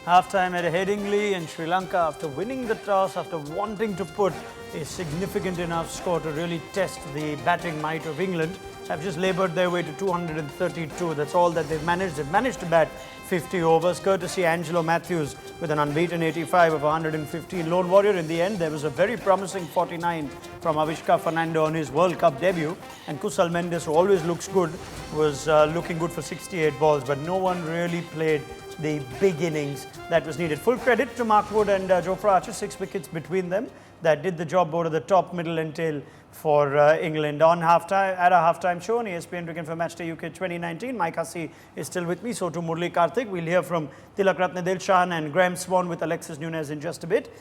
Half-time at Headingley in Sri Lanka after winning the toss, after wanting to put a significant enough score to really test the batting might of England, have just laboured their way to 232. That's all that they've managed. They've managed to bat 50 overs, courtesy Angelo Mathews with an unbeaten 85 of 115. Lone Warrior in the end. There was a very promising 49 from Avishka Fernando on his World Cup debut. And Kusal Mendes, who always looks good, was looking good for 68 balls. But no one really played the big innings that was needed. Full credit to Mark Wood and Jofra Archer, 6 wickets between them that did the job over the top, middle and tail for England. On halftime, at a halftime show on ESPN Cricinfo Matchday UK 2019, Mike Hussey is still with me, so too Murli Karthik. We'll hear from Tilak Ratne Dilshan and Graham Swan with Alexis Nunes in just a bit.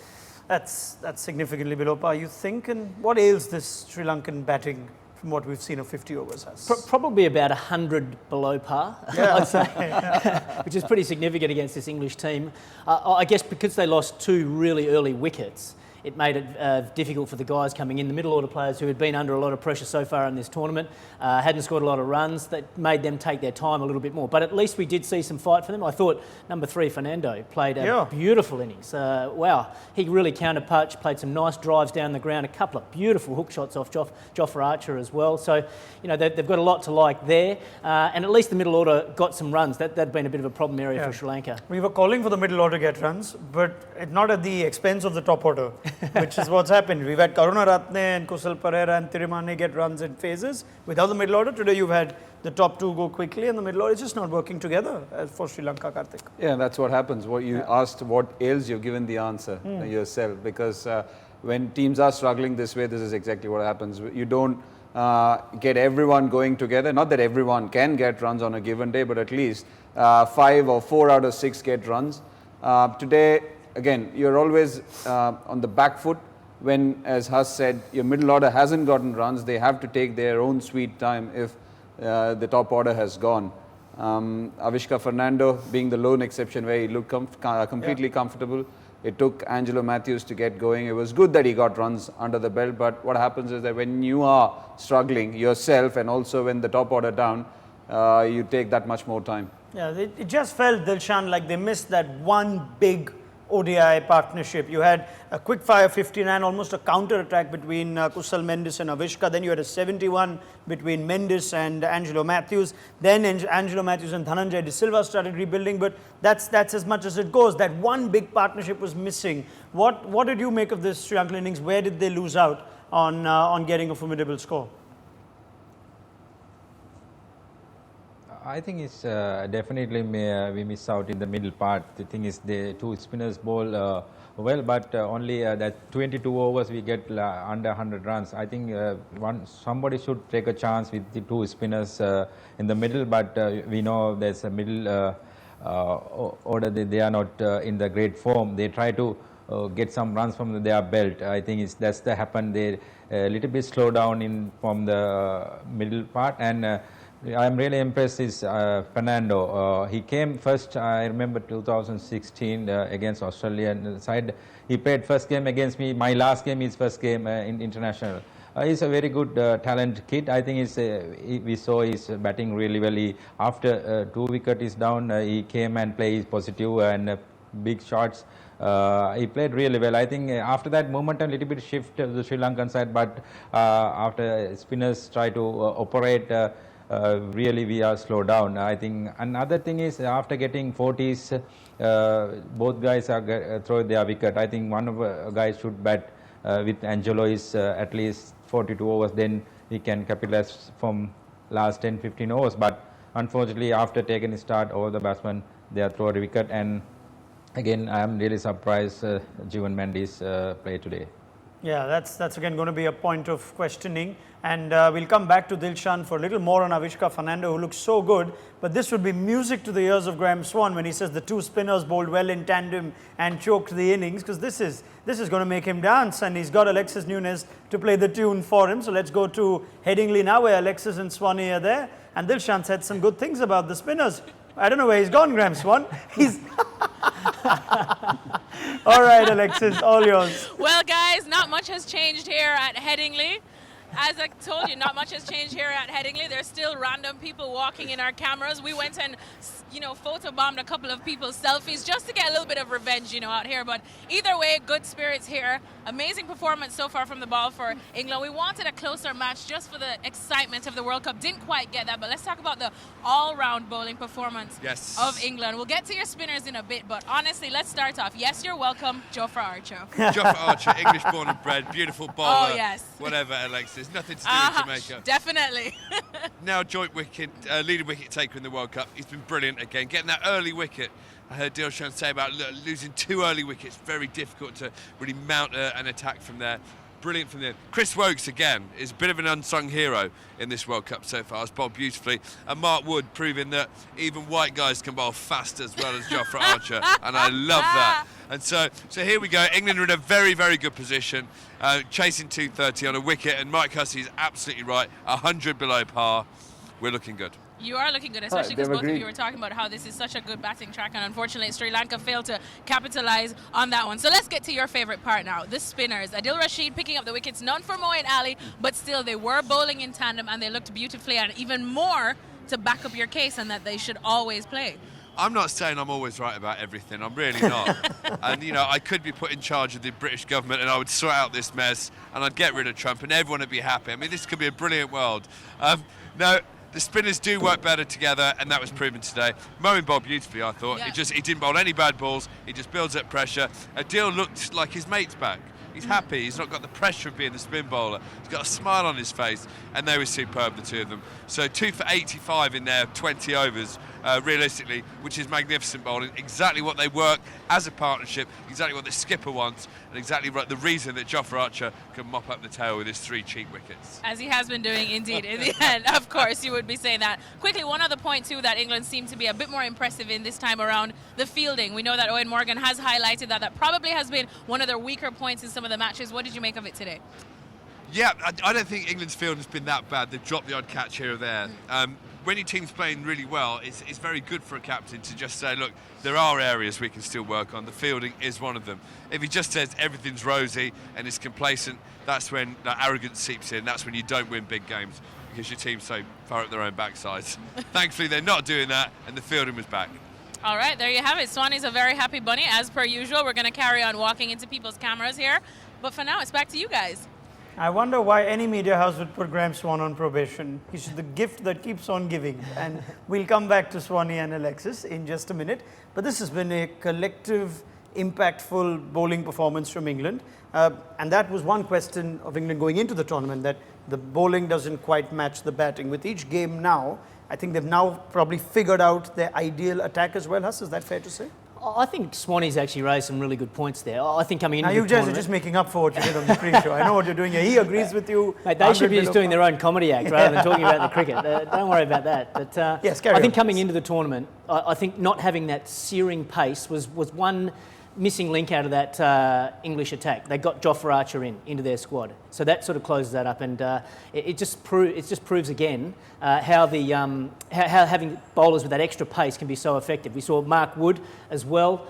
That's significantly below par, you think? And what ails this Sri Lankan batting from what we've seen of 50 overs has? Probably about 100 below par, yeah. I'd say, which is pretty significant against this English team. I guess because they lost 2 really early wickets, it made it difficult for the guys coming in, the middle order players who had been under a lot of pressure so far in this tournament, hadn't scored a lot of runs. That made them take their time a little bit more. But at least we did see some fight for them. I thought number 3, Fernando, played a beautiful innings. Wow, he really counter-punched, played some nice drives down the ground, a couple of beautiful hook shots off Jofra Archer as well. So, you know, they've got a lot to like there. And at least the middle order got some runs. That'd been a bit of a problem area for Sri Lanka. We were calling for the middle order to get runs, but not at the expense of the top order. Which is what's happened. We've had Karuna Ratne and Kusal Perera and Tirimane get runs in phases. Without the middle order, today you've had the top 2 go quickly and the middle order is just not working together for Sri Lanka, Karthik. Yeah, that's what happens. What you asked, what ails you, given the answer yourself. Because when teams are struggling this way, this is exactly what happens. You don't get everyone going together. Not that everyone can get runs on a given day, but at least 5 or 4 out of 6 get runs. Today, again, you're always on the back foot when, as Huss said, your middle order hasn't gotten runs. They have to take their own sweet time if the top order has gone. Avishka Fernando being the lone exception where he looked completely comfortable. It took Angelo Mathews to get going. It was good that he got runs under the belt, but what happens is that when you are struggling yourself and also when the top order down, you take that much more time. Yeah, it just felt, Dilshan, like they missed that one big ODI partnership. You had a quick fire 59, almost a counter attack between Kusal Mendes and Avishka. Then you had a 71 between Mendes and Angelo Mathews. Then Angelo Mathews and Dhananjay De Silva started rebuilding, but that's as much as it goes. That one big partnership was missing. What did you make of this Sri Lankan innings? Where did they lose out on getting a formidable score? I think it's definitely we miss out in the middle part. The thing is the 2 spinners bowl well, but only that 22 overs we get under 100 runs. I think somebody should take a chance with the 2 spinners in the middle, but we know there's a middle order. They are not in the great form. They try to get some runs from their belt. I think that's the happen. They a little bit slow down from the middle part, and I'm really impressed is Fernando. He came first, I remember 2016 against Australian side. He played first game against me. My last game is first game in international. He's a very good talent kid. I think we saw he's batting really well. After 2 wickets is down, he came and played positive and big shots. He played really well. I think after that momentum, a little bit shift to the Sri Lankan side, but after spinners try to operate, really we are slowed down. I think another thing is after getting 40s, both guys are throw their wicket. I think one of guys should bat with Angelo is at least 42 overs, then he can capitalize from last 10-15 overs. But unfortunately, after taking a start over the batsman, they are throw a wicket. And again, I am really surprised Jivan Mendes played today. Yeah, that's again going to be a point of questioning, and we'll come back to Dilshan for a little more on Avishka Fernando, who looks so good. But this would be music to the ears of Graham Swan when he says the 2 spinners bowled well in tandem and choked the innings, because this is going to make him dance, and he's got Alexis Nunes to play the tune for him. So let's go to Headingley now, where Alexis and Swanee are there, and Dilshan said some good things about the spinners. I don't know where he's gone, Graham Swan. He's all right, Alexis, all yours. Well, guys, not much has changed here at Headingley. as I told you, not much has changed here at Headingley. There's still random people walking in our cameras. We went and, photobombed a couple of people's selfies just to get a little bit of revenge, out here. But either way, good spirits here. Amazing performance so far from the ball for England. We wanted a closer match just for the excitement of the World Cup. Didn't quite get that, but let's talk about the all-round bowling performance of England. We'll get to your spinners in a bit, but honestly, let's start off. Yes, you're welcome, Jofra Archer. Jofra Archer, English born and bred, beautiful bowler. Oh, yes. Whatever, Alexis. Nothing to do with Jamaica. Definitely. Now joint wicket, leading wicket taker in the World Cup. He's been brilliant again. Getting that early wicket. I heard Dilshan say about losing 2 early wickets. Very difficult to really mount an attack from there. Brilliant from there. Chris Woakes again is a bit of an unsung hero in this World Cup so far. Has bowled beautifully. And Mark Wood proving that even white guys can bowl fast as well as Jofra Archer. And I love that. And so here we go. England are in a very, very good position. Chasing 230 on a wicket. And Mike Hussey is absolutely right. 100 below par. We're looking good. You are looking good, especially because both of you were talking about how this is such a good batting track, and unfortunately Sri Lanka failed to capitalise on that one. So let's get to your favourite part now, the spinners. Adil Rashid picking up the wickets, none for Moeen Ali, but still they were bowling in tandem and they looked beautifully, and even more to back up your case and that they should always play. I'm not saying I'm always right about everything. I'm really not. And, I could be put in charge of the British government and I would sort out this mess and I'd get rid of Trump and everyone would be happy. I mean, this could be a brilliant world. No, the spinners do work better together, and that was proven today. Moeen bowled beautifully, I thought. Yeah. He didn't bowl any bad balls. He just builds up pressure. Adil looked like his mate's back. He's happy. He's not got the pressure of being the spin bowler. He's got a smile on his face, and they were superb, the two of them. So 2 for 85 in their 20 overs, realistically, which is magnificent bowling. Exactly what they work as a partnership, exactly what the skipper wants, and exactly the reason that Jofra Archer can mop up the tail with his 3 cheap wickets. As he has been doing, indeed, in the end. Of course, you would be saying that. Quickly, one other point, too, that England seemed to be a bit more impressive in this time around, the fielding. We know that Owen Morgan has highlighted that probably has been one of their weaker points in some of the matches. What did you make of it today? Yeah, I don't think England's field has been that bad. They've dropped the odd catch here or there. When your team's playing really well, it's very good for a captain to just say, look, there are areas we can still work on. The fielding is one of them. If he just says everything's rosy and is complacent, that's when that arrogance seeps in. That's when you don't win big games because your team's so far up their own backsides. Thankfully, they're not doing that, and the fielding was back. All right, there you have it. Swanee's a very happy bunny, as per usual. We're going to carry on walking into people's cameras here. But for now, it's back to you guys. I wonder why any media house would put Graham Swan on probation. He's the gift that keeps on giving. And we'll come back to Swanee and Alexis in just a minute. But this has been a collective, impactful bowling performance from England. And that was one question of England going into the tournament, that the bowling doesn't quite match the batting. With each game now, I think they've now probably figured out their ideal attack as well. Huss, is that fair to say? I think Swanee's actually raised some really good points there. I think coming into now the you guys tournament, are just making up for what you did on the pre-show. I know what you're doing here. He agrees with you. Mate, they should be just doing their own comedy act rather than talking about the cricket. Don't worry about that. But yes, I think coming into the tournament, I think not having that searing pace was one missing link out of that English attack. They got Jofra Archer into their squad, so that sort of closes that up, and it just proves again how having bowlers with that extra pace can be so effective. We saw Mark Wood as well.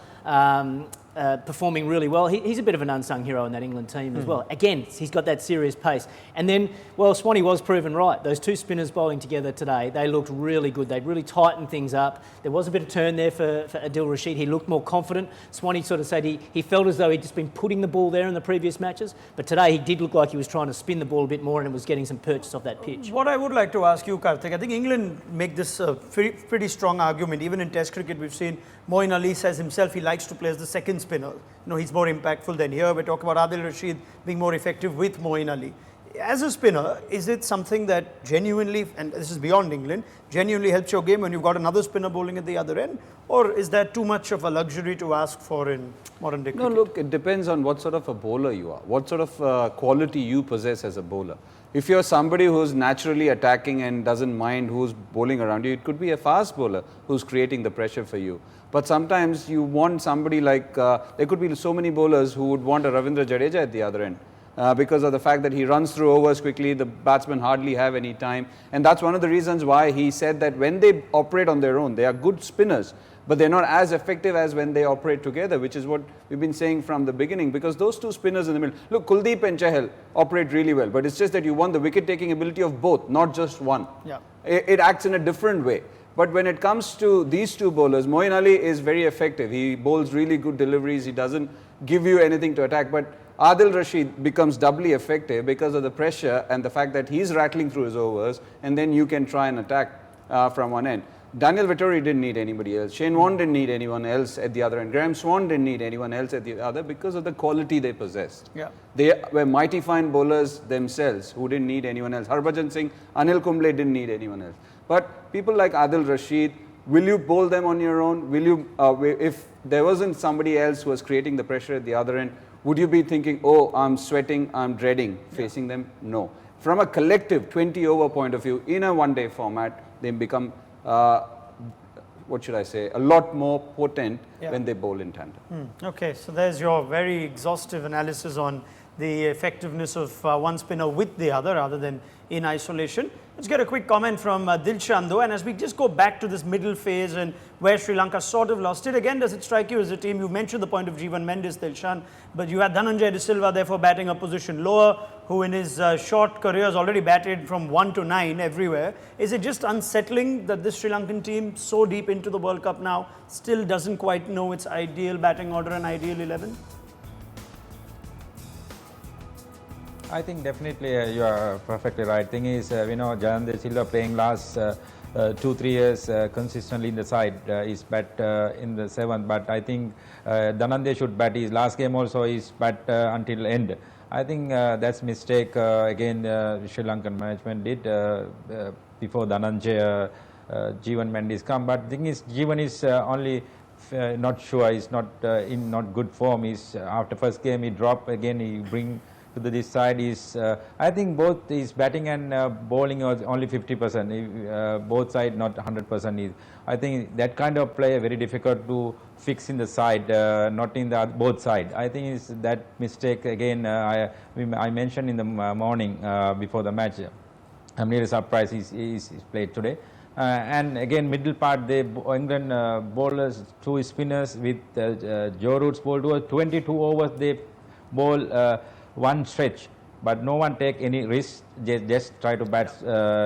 Performing really well. He's a bit of an unsung hero in that England team as well. Again, he's got that serious pace. And then, well, Swanee was proven right. Those 2 spinners bowling together today, they looked really good. They really tightened things up. There was a bit of turn there for Adil Rashid. He looked more confident. Swanee sort of said he felt as though he'd just been putting the ball there in the previous matches. But today he did look like he was trying to spin the ball a bit more and it was getting some purchase off that pitch. What I would like to ask you, Karthik, I think England make this pretty strong argument. Even in Test cricket, we've seen Moeen Ali says himself he likes to play as the second spinner. He's more impactful than here. We talk about Adil Rashid being more effective with Moeen Ali. As a spinner, is it something that genuinely, and this is beyond England, genuinely helps your game when you've got another spinner bowling at the other end? Or is that too much of a luxury to ask for in modern day cricket? No, look, it depends on what sort of a bowler you are, what sort of quality you possess as a bowler. If you're somebody who's naturally attacking and doesn't mind who's bowling around you, it could be a fast bowler who's creating the pressure for you. But sometimes you want somebody like, there could be so many bowlers who would want a Ravindra Jadeja at the other end. Because of the fact that he runs through overs quickly, the batsmen hardly have any time. And that's one of the reasons why he said that when they operate on their own, they are good spinners. but they're not as effective as when they operate together, which is what we've been saying from the beginning, because those two spinners in the middle, look, Kuldeep and Chahal operate really well, but it's just that you want the wicket-taking ability of both, not just one. Yeah. It acts in a different way. But when it comes to these two bowlers, Moeen Ali is very effective. He bowls really good deliveries. He doesn't give you anything to attack. But Adil Rashid becomes doubly effective because of the pressure and the fact that he's rattling through his overs, and then you can try and attack from one end. Daniel Vettori didn't need anybody else. Shane Warne didn't need anyone else at the other end. Graham Swan didn't need anyone else at the other because of the quality they possessed. Yeah. They were mighty fine bowlers themselves who didn't need anyone else. Harbhajan Singh, Anil Kumble didn't need anyone else. But people like Adil Rashid, will you bowl them on your own? Will you, if there wasn't somebody else who was creating the pressure at the other end, would you be thinking, oh, I'm sweating, I'm dreading facing them? No. From a collective 20-over point of view, in a one-day format, they become, what should I say, a lot more potent when they bowl in tandem. Okay, so there's your very exhaustive analysis on the effectiveness of one spinner with the other rather than in isolation. Let's get a quick comment from Dilshan though, and as we just go back to this middle phase and where Sri Lanka sort of lost it, again, does it strike you as a team, you mentioned the point of Jeevan Mendes, Dilshan, but you had Dhananjay De Silva therefore batting a position lower, who in his short career has already batted from 1 to 9 everywhere. Is it just unsettling that this Sri Lankan team, so deep into the World Cup now, still doesn't quite know its ideal batting order and ideal 11? I think definitely you are perfectly right. Thing is, we know Jayan De Silva playing last 2-3 years consistently in the side. He's bat in the 7th, but I think Dhananjay should bat his last game also. He's bat until end. I think that's mistake again Sri Lankan management did before Dhananjay, Jeevan Mendes come. But the thing is, Jeevan is only not sure. He's not in not good form. He's after first game he drop again. He bring to this side is, I think both his batting and bowling was only 50%, both side not 100%. I think that kind of play very difficult to fix in the side, not in the both side. I think it's that mistake again, I mentioned in the morning before the match. I'm really surprised he's played today. And again, middle part, they England bowlers, two spinners with Joe Root's bowled to 22 overs, they bowl one stretch, but no one take any risk. They just try to bat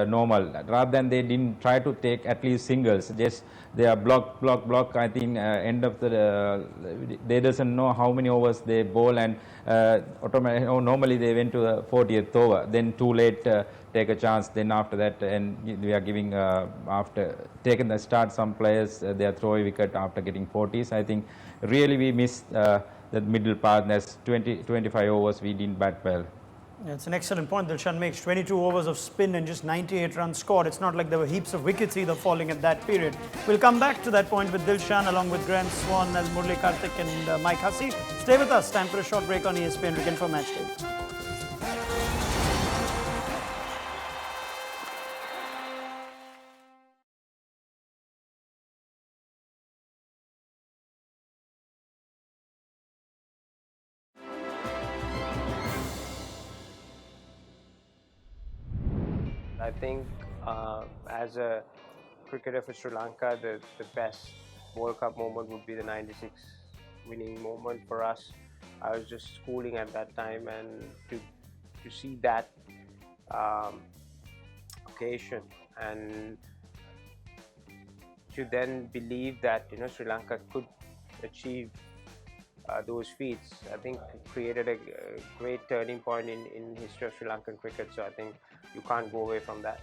normal, rather than they didn't try to take at least singles. Just they are block. I think end of the they doesn't know how many overs they bowl, and normally they went to the 40th over. Then too late, take a chance. Then after that, and we are giving after taking the start, some players they are throwing wicket after getting 40s. I think really we missed the middle part. That's 25 overs we didn't bat well. Yeah, it's an excellent point. Dilshan makes 22 overs of spin and just 98 runs scored. It's not like there were heaps of wickets either falling at that period. We'll come back to that point with Dilshan along with Graham Swan, Al Murli Karthik and Mike Hussey. Stay with us. Time for a short break on ESPN Cricinfo Match Day. I think as a cricketer for Sri Lanka, the best World Cup moment would be the 96 winning moment for us. I was just schooling at that time, and to see that occasion and to then believe that Sri Lanka could achieve those feats, I think created a great turning point in history of Sri Lankan cricket. So I think you can't go away from that.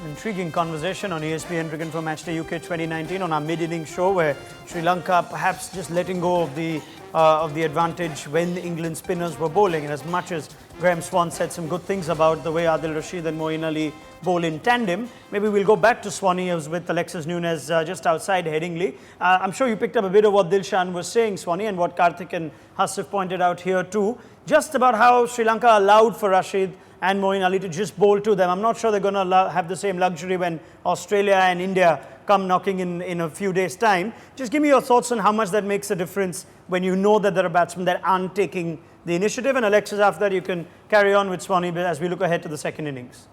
Intriguing conversation on ESPN Cricinfo Matchday UK 2019 on our mid-inning show, where Sri Lanka perhaps just letting go of the advantage when the England spinners were bowling, and as much as Graham Swan said some good things about the way Adil Rashid and Moeen Ali bowl in tandem. Maybe we'll go back to Swanee, who's with Alexis Nunes just outside Headingley. I'm sure you picked up a bit of what Dilshan was saying, Swanee, and what Karthik and Hasif pointed out here too, just about how Sri Lanka allowed for Rashid and Moeen Ali to just bowl to them. I'm not sure they're going to have the same luxury when Australia and India come knocking in a few days' time. Just give me your thoughts on how much that makes a difference when you know that there are batsmen that aren't taking the initiative. And Alexis, after that, you can carry on with Swanee as we look ahead to the second innings.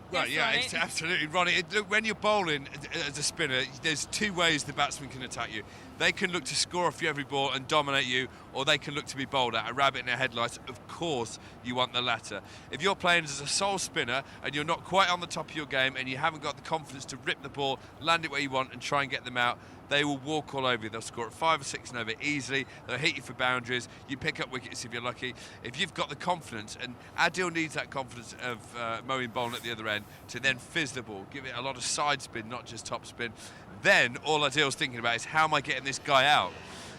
Right, yeah, it's absolutely, Ronnie. Look, when you're bowling as a spinner, there's two ways the batsman can attack you. They can look to score off you every ball and dominate you, or they can look to be bowled at, a rabbit in their headlights. Of course, you want the latter. If you're playing as a sole spinner and you're not quite on the top of your game and you haven't got the confidence to rip the ball, land it where you want and try and get them out, they will walk all over you. They'll score at 5 or 6 and over easily. They'll hit you for boundaries. You pick up wickets if you're lucky. If you've got the confidence, and Adil needs that confidence of Moeen bowling at the other end to then fizz the ball, give it a lot of side spin, not just top spin. Then all Adil's thinking about is, how am I getting this guy out?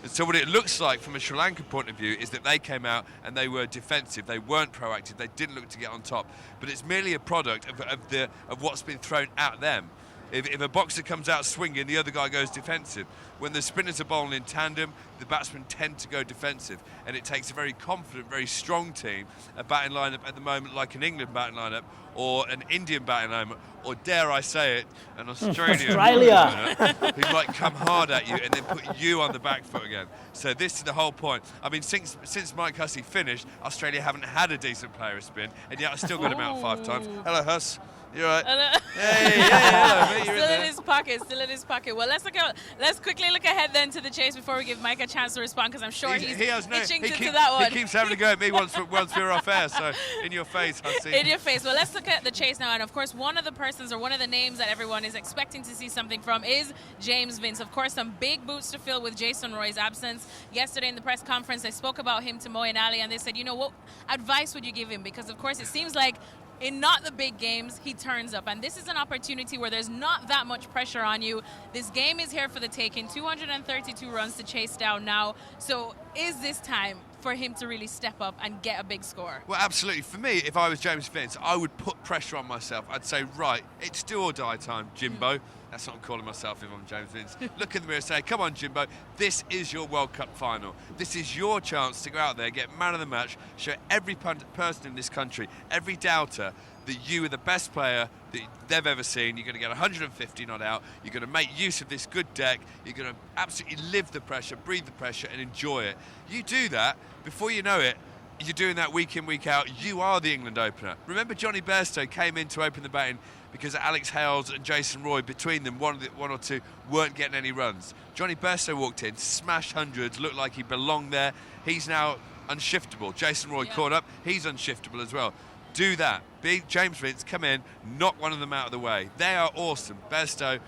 And so what it looks like from a Sri Lankan point of view is that they came out and they were defensive. They weren't proactive. They didn't look to get on top. But it's merely a product of what's been thrown at them. If a boxer comes out swinging, the other guy goes defensive. When the spinners are bowling in tandem, the batsmen tend to go defensive. And it takes a very confident, very strong team, a batting lineup at the moment like an England batting lineup, or an Indian batting lineup, or dare I say it, an Australian lineup, who might come hard at you and then put you on the back foot again. So this is the whole point. I mean, since Mike Hussey finished, Australia haven't had a decent player of spin, and yet I still got him out 5 times. Hello, Huss. You're right. Hello, mate. Still in his pocket. Still in his pocket. Well, let's quickly look ahead then to the chase before we give Mike a chance to respond, because I'm sure he's itching to that one. He keeps having to go at me once we're off air. So in your face, Hussey. In your face. Well, let's look at the chase now. And of course, one of the persons or one of the names that everyone is expecting to see something from is James Vince. Of course, some big boots to fill with Jason Roy's absence. Yesterday in the press conference, they spoke about him to Moeen Ali, and they said, you know, what advice would you give him? Because of course, it seems like in not the big games, he turns up. And this is an opportunity where there's not that much pressure on you. This game is here for the taking. 232 runs to chase down now. So is this time for him to really step up and get a big score? Well, absolutely. For me, if I was James Vince, I would put pressure on myself. I'd say, right, it's do or die time, Jimbo. That's what I'm calling myself if I'm James Vince. Look in the mirror and say, come on, Jimbo, this is your World Cup final. This is your chance to go out there, get man of the match, show every person in this country, every doubter, that you are the best player that they've ever seen. You're going to get 150 not out. You're going to make use of this good deck. You're going to absolutely live the pressure, breathe the pressure, and enjoy it. You do that, before you know it, you're doing that week in, week out. You are the England opener. Remember, Johnny Bairstow came in to open the batting because Alex Hales and Jason Roy, between them, one or two, weren't getting any runs. Johnny Bairstow walked in, smashed hundreds, looked like he belonged there. He's now unshiftable. Jason Roy caught up. He's unshiftable as well. Do that. Big James Vince, come in, knock one of them out of the way. They are awesome. Bairstow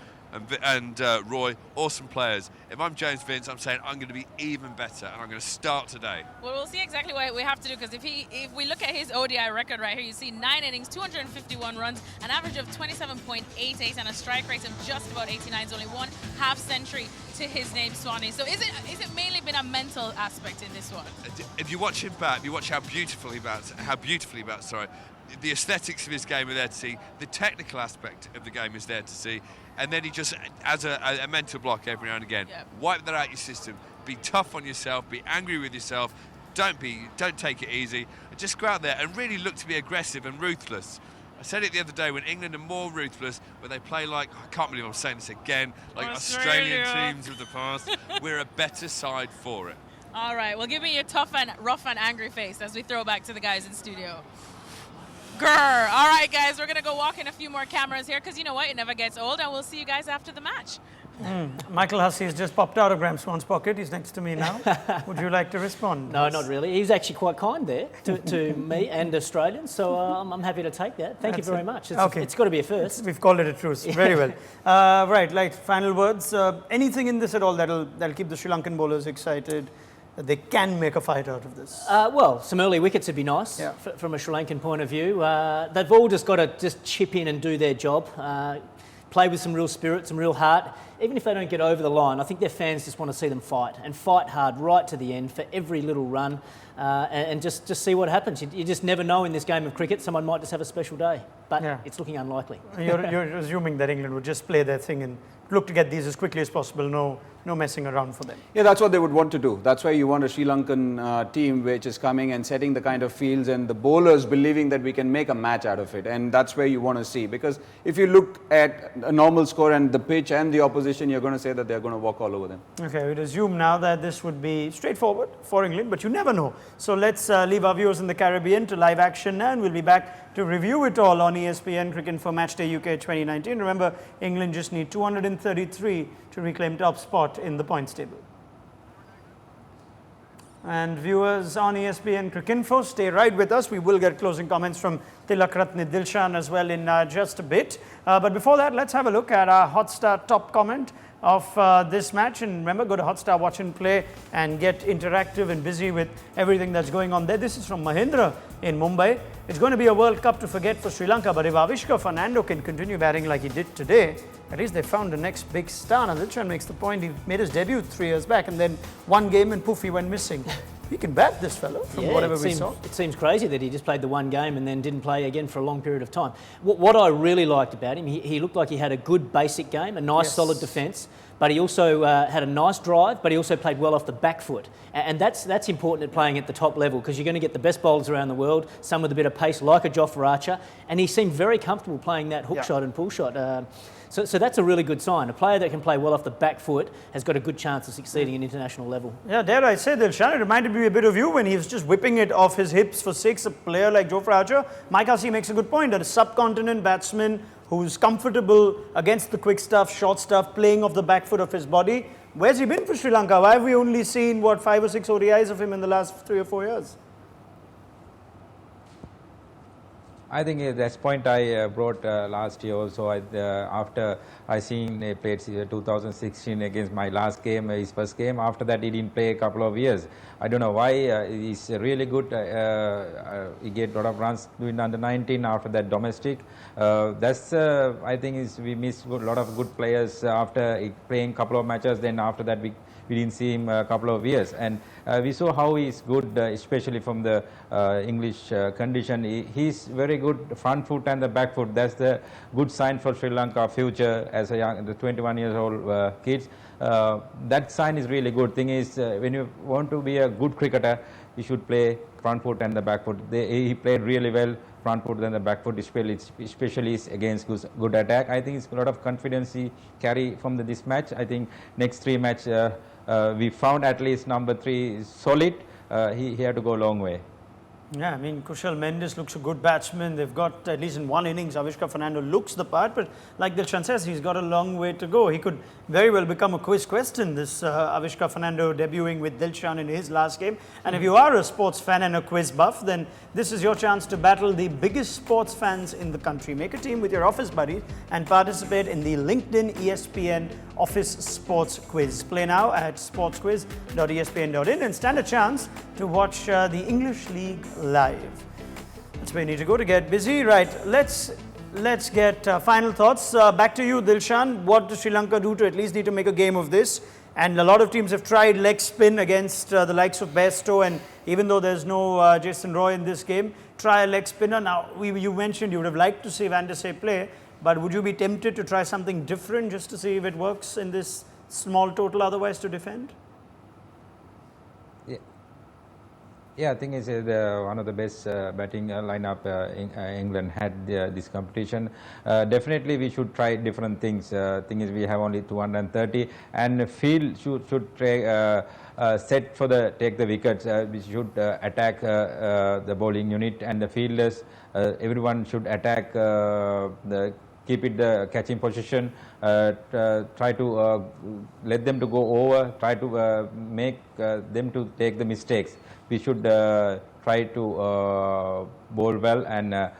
and Roy, awesome players. If I'm James Vince, I'm saying I'm going to be even better, and I'm going to start today. Well, we'll see exactly what we have to do, because if we look at his ODI record right here, you see 9 innings, 251 runs, an average of 27.88, and a strike rate of just about 89. It's only 1 half century to his name, Swanee. So is it mainly been a mental aspect in this one? If you watch him bat, you watch how beautifully he bats, the aesthetics of his game are there to see, the technical aspect of the game is there to see, and then he just has a mental block every now and again. Yep. Wipe that out your system. Be tough on yourself. Be angry with yourself. Don't take it easy. Just go out there and really look to be aggressive and ruthless. I said it the other day, when England are more ruthless, where they play like, I can't believe I'm saying this again, like Australian teams of the past, we're a better side for it. All right, well, give me your tough and rough and angry face as we throw back to the guys in studio. Grr. All right, guys, we're going to go walk in a few more cameras here, because you know what? It never gets old, and we'll see you guys after the match. Michael Hussey has just popped out of Graham Swan's pocket. He's next to me now. Would you like to respond? No, not really. He's actually quite kind there to me and Australians, so I'm happy to take that. Thank you very much. It's got to be a first. We've called it a truce. Very well. Right, like final words. Anything in this at all that'll keep the Sri Lankan bowlers excited? They can make a fight out of this. Well, some early wickets would be nice from a Sri Lankan point of view. They've all just got to chip in and do their job. play with some real spirit, some real heart. Even if they don't get over the line, I think their fans just want to see them fight and fight hard right to the end for every little run and just see what happens. You just never know in this game of cricket. Someone might just have a special day, but it's looking unlikely. You're assuming that England would just play their thing and look to get these as quickly as possible, no messing around for them. Yeah, that's what they would want to do. That's why you want a Sri Lankan team which is coming and setting the kind of fields and the bowlers believing that we can make a match out of it. And that's where you want to see. Because if you look at a normal score and the pitch and the opposition, you're going to say that they're going to walk all over them. Okay, we'd assume now that this would be straightforward for England, but you never know. So let's leave our viewers in the Caribbean to live action now, and we'll be back to review it all on ESPN Cricinfo Matchday UK 2019. Remember, England just need 233 to reclaim top spot in the points table. And viewers on ESPN Cricinfo, stay right with us. We will get closing comments from Tilak Ratne Dilshan as well in just a bit. But before that, let's have a look at our Hotstar top comment of this match. And remember, go to Hotstar Watch and Play and get interactive and busy with everything that's going on there. This is from Mahindra in Mumbai. It's going to be a World Cup to forget for Sri Lanka, but if Avishka Fernando can continue batting like he did today, at least they found the next big star. Now, Dilshan makes the point, he made his debut 3 years back and then one game and poof, he went missing. He can bat, this fellow, from whatever we saw. It seems crazy that he just played the one game and then didn't play again for a long period of time. What I really liked about him, he looked like he had a good basic game, a nice solid defence, but he also had a nice drive, but he also played well off the back foot. And that's important at playing at the top level, because you're going to get the best bowlers around the world, some with a bit of pace, like a Jofra Archer, and he seemed very comfortable playing that hook shot and pull shot. So that's a really good sign. A player that can play well off the back foot has got a good chance of succeeding at international level. Yeah, dare I say, Dilshan, it reminded me a bit of you when he was just whipping it off his hips for 6, a player like Jofra Archer. Mike Hussey makes a good point that a subcontinent batsman who's comfortable against the quick stuff, short stuff, playing off the back foot of his body. Where's he been for Sri Lanka? Why have we only seen, 5 or 6 ODIs of him in the last 3 or 4 years? I think that's point I brought last year also. After I seen he played 2016 against my last game, his first game. After that, he didn't play a couple of years. I don't know why. He's really good. He get a lot of runs doing under 19. After that, domestic. That's I think we miss a lot of good players after playing a couple of matches. Then after that, we didn't see him a couple of years, and we saw how he's good, especially from the English condition. He's very good front foot and the back foot. That's the good sign for Sri Lanka future as the 21 years old kids. That sign is really good. Thing is, when you want to be a good cricketer, you should play front foot and the back foot. He played really well front foot and the back foot, especially against good attack. I think it's a lot of confidence he carry from this match. I think next 3 match we found at least number 3 is solid. He had to go a long way. Yeah, I mean, Kushal Mendes looks a good batsman. They've got, at least in one innings, Avishka Fernando looks the part, but like Dilshan says, he's got a long way to go. He could very well become a quiz question, this Avishka Fernando debuting with Dilshan in his last game. And if you are a sports fan and a quiz buff, then this is your chance to battle the biggest sports fans in the country. Make a team with your office buddies and participate in the LinkedIn ESPN Office Sports Quiz. Play now at sportsquiz.espn.in and stand a chance to watch the English League live. That's where you need to go to get busy. Right, let's get final thoughts. Back to you, Dilshan. What does Sri Lanka do to at least need to make a game of this? And a lot of teams have tried leg spin against the likes of Bairstow, and even though there's no Jason Roy in this game, try a leg spinner. Now, you mentioned you would have liked to see Van der Sar play, but would you be tempted to try something different just to see if it works in this small total otherwise to defend? Yeah, I think it's one of the best batting lineup England had this competition. Definitely, we should try different things. Thing is, we have only 230, and field should try, set for take the wickets. We should attack the bowling unit and the fielders. Everyone should attack keep it the catching position, try to let them to go over, try to make them to take the mistakes. We should try to bowl well and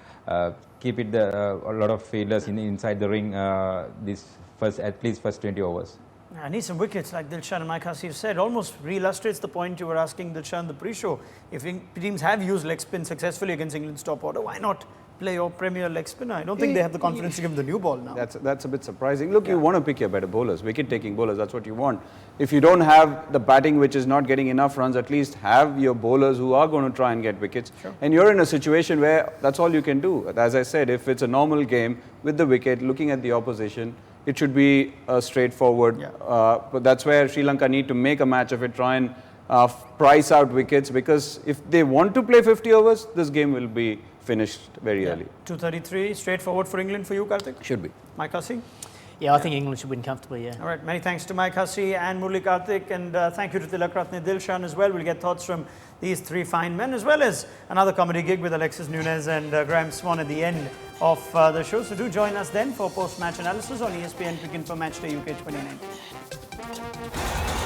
keep it a lot of fielders inside the ring at least first 20 overs. I need some wickets, like Dilshan and Mike Hussey have said. Almost re-illustrates the point you were asking Dilshan the pre-show. If teams have used leg spin successfully against England's top order, why not play your premier leg spinner. I don't think they have the confidence to give him the new ball now. That's a bit surprising. Look, you want to pick your better bowlers, wicket-taking bowlers. That's what you want. If you don't have the batting which is not getting enough runs, at least have your bowlers who are going to try and get wickets. Sure. And you're in a situation where that's all you can do. As I said, if it's a normal game with the wicket, looking at the opposition, it should be straightforward. Yeah. But that's where Sri Lanka need to make a match of it, try and price out wickets, because if they want to play 50 overs, this game will be finished very early. 233, straightforward for England for you, Karthik? Should be. Mike Hussey? Yeah, I think England should win comfortably, yeah. All right, many thanks to Mike Hussey and Murli Karthik, and thank you to Tilak Ratne Dilshan as well. We'll get thoughts from these three fine men, as well as another comedy gig with Alexis Nunez and Graham Swan at the end of the show. So do join us then for post-match analysis on ESPN Cricinfo Matchday UK 2019.